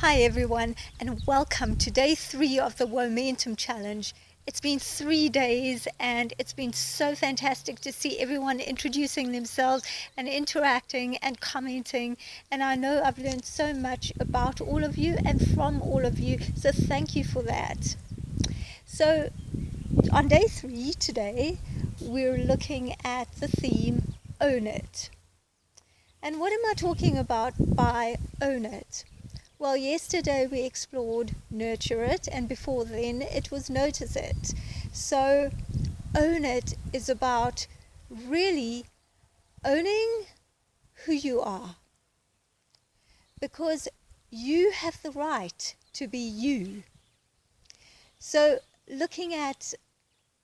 Hi everyone, and welcome to day 3 of the WOmentum challenge. It's been 3 days and it's been so fantastic to see everyone introducing themselves and interacting and commenting, and I know I've learned so much about all of you and from all of you, so thank you for that. So on day 3 today, we're looking at the theme Own It. And what am I talking about by own it? Well, yesterday we explored nurture it, and before then it was notice it. So own it is about really owning who you are, because you have the right to be you. So looking at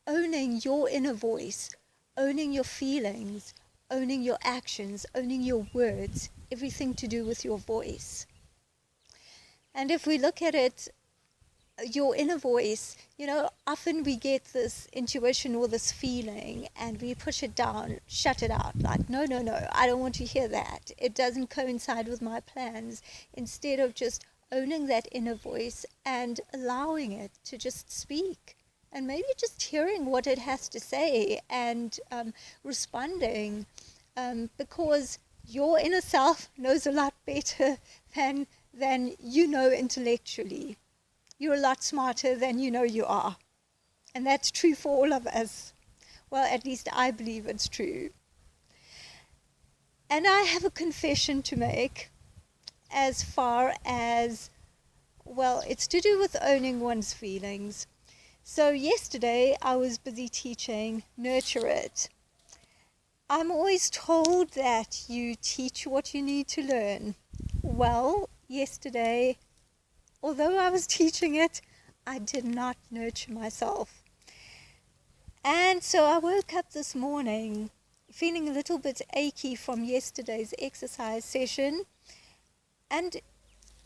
owning your inner voice, owning your feelings, owning your actions, owning your words, everything to do with your voice. And if we look at it, your inner voice, often we get this intuition or this feeling and we push it down, shut it out, like, no, I don't want to hear that. It doesn't coincide with my plans. Instead of just owning that inner voice and allowing it to just speak, and maybe just hearing what it has to say and responding, because your inner self knows a lot better than you know intellectually. You're a lot smarter than you know you are. And that's true for all of us. Well, at least I believe it's true. And I have a confession to make as far as, well, it's to do with owning one's feelings. So yesterday I was busy teaching Nurture It. I'm always told that you teach what you need to learn. Well, yesterday, although I was teaching it, I did not nurture myself. And so I woke up this morning feeling a little bit achy from yesterday's exercise session. And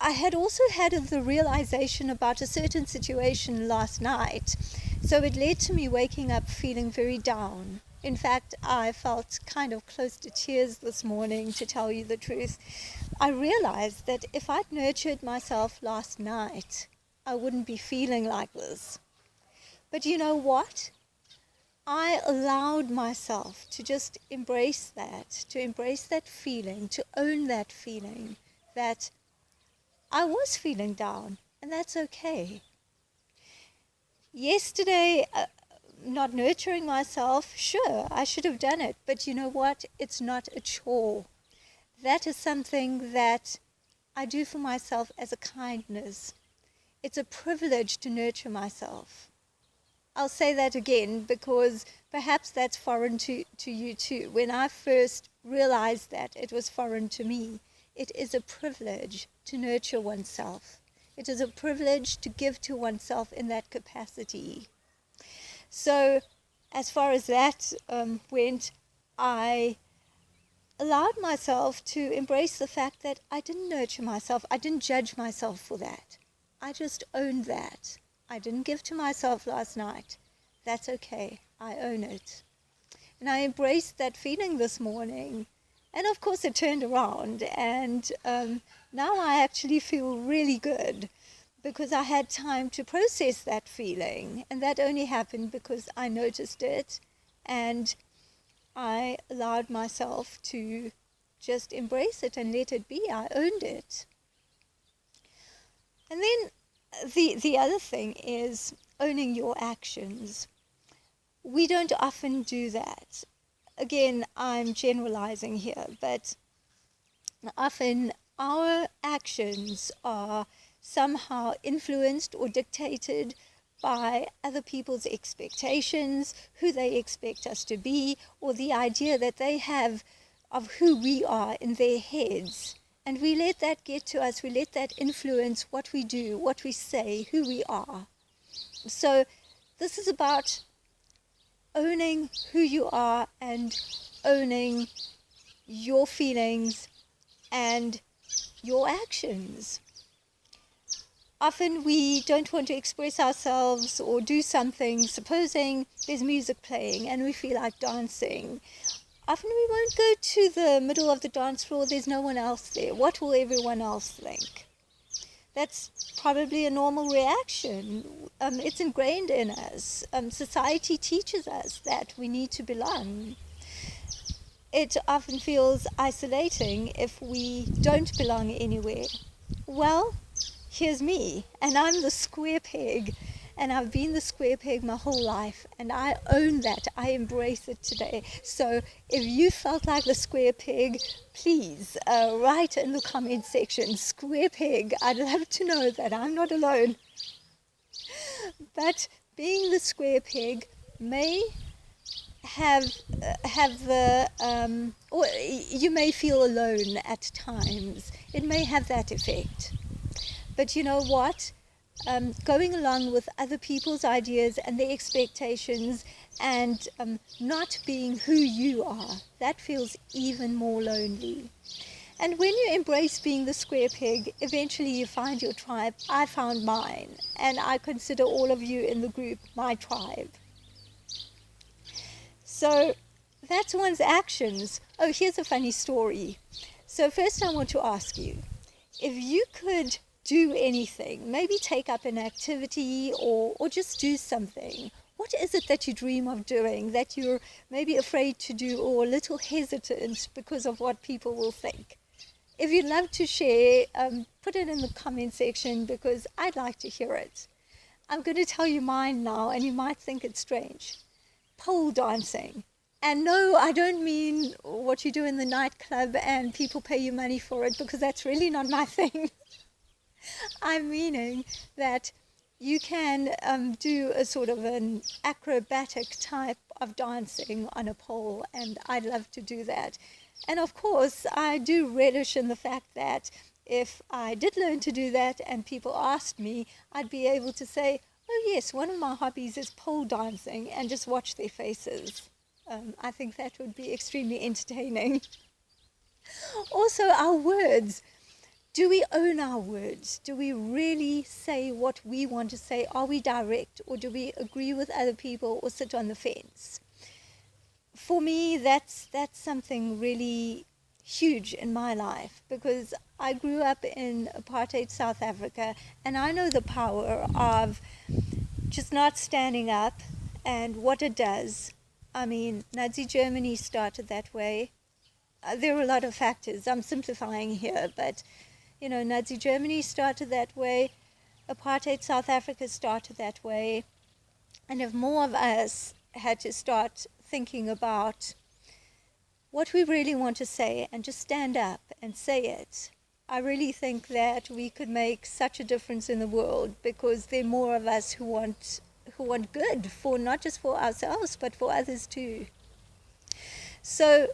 I had also had the realization about a certain situation last night. So it led to me waking up feeling very down. In fact, I felt kind of close to tears this morning, to tell you the truth. I realized that if I'd nurtured myself last night, I wouldn't be feeling like this. But you know what? I allowed myself to just embrace that feeling, to own that feeling that I was feeling down, and that's okay. Yesterday, not nurturing myself, sure, I should have done it, but you know what? It's not a chore. That is something that I do for myself as a kindness. It's a privilege to nurture myself. I'll say that again because perhaps that's foreign to you too. When I first realized that, it was foreign to me. It is a privilege to nurture oneself. It is a privilege to give to oneself in that capacity. So as far as that went, I allowed myself to embrace the fact that I didn't nurture myself. I didn't judge myself for that. I just owned that. I didn't give to myself last night. That's okay. I own it. And I embraced that feeling this morning. And of course it turned around, and now I actually feel really good because I had time to process that feeling, and that only happened because I noticed it and I allowed myself to just embrace it and let it be. I owned it. And then the other thing is owning your actions. We don't often do that. Again, I'm generalizing here, but often our actions are somehow influenced or dictated by other people's expectations, who they expect us to be, or the idea that they have of who we are in their heads. And we let that get to us, we let that influence what we do, what we say, who we are. So this is about owning who you are and owning your feelings and your actions. Often we don't want to express ourselves or do something, supposing there's music playing and we feel like dancing. Often we won't go to the middle of the dance floor, there's no one else there. What will everyone else think? That's probably a normal reaction. It's ingrained in us. Society teaches us that we need to belong. It often feels isolating if we don't belong anywhere. Well, here's me, and I'm the square peg, and I've been the square peg my whole life, and I own that. I embrace it today. So if you felt like the square peg, please write in the comment section, square peg. I'd love to know that I'm not alone. But being the square peg may have the or you may feel alone at times. It may have that effect. But you know what? Going along with other people's ideas and their expectations, and not being who you are, that feels even more lonely. And when you embrace being the square peg, eventually you find your tribe. I found mine, and I consider all of you in the group my tribe. So that's one's actions. Oh, here's a funny story. So first I want to ask you, if you could do anything, maybe take up an activity or just do something, what is it that you dream of doing that you're maybe afraid to do or a little hesitant because of what people will think? If you'd love to share, put it in the comment section because I'd like to hear it. I'm going to tell you mine now, and you might think it's strange. Pole dancing. And no, I don't mean what you do in the nightclub and people pay you money for it, because that's really not my thing. I'm meaning that you can do a sort of an acrobatic type of dancing on a pole, and I'd love to do that. And of course, I do relish in the fact that if I did learn to do that and people asked me, I'd be able to say, oh yes, one of my hobbies is pole dancing, and just watch their faces. I think that would be extremely entertaining. Also, our words. Do we own our words? Do we really say what we want to say? Are we direct, or do we agree with other people or sit on the fence? For me, that's something really huge in my life, because I grew up in apartheid South Africa, and I know the power of just not standing up and what it does. I mean, Nazi Germany started that way. There are a lot of factors. I'm simplifying here, but you know, Nazi Germany started that way. Apartheid South Africa started that way. And if more of us had to start thinking about what we really want to say and just stand up and say it, I really think that we could make such a difference in the world, because there are more of us who want good, for not just for ourselves but for others too. So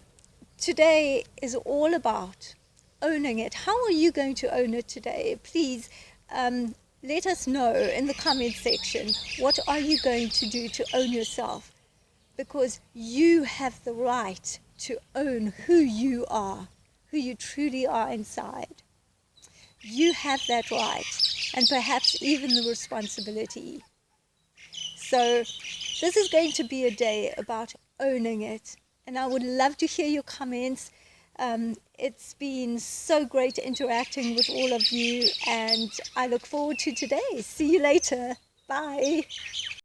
today is all about owning it. How are you going to own it today? Please let us know in the comment section. What are you going to do to own yourself? Because you have the right to own who you are, who you truly are inside. You have that right, and perhaps even the responsibility. So this is going to be a day about owning it, and I would love to hear your comments. It's been so great interacting with all of you, and I look forward to today. See you later. Bye.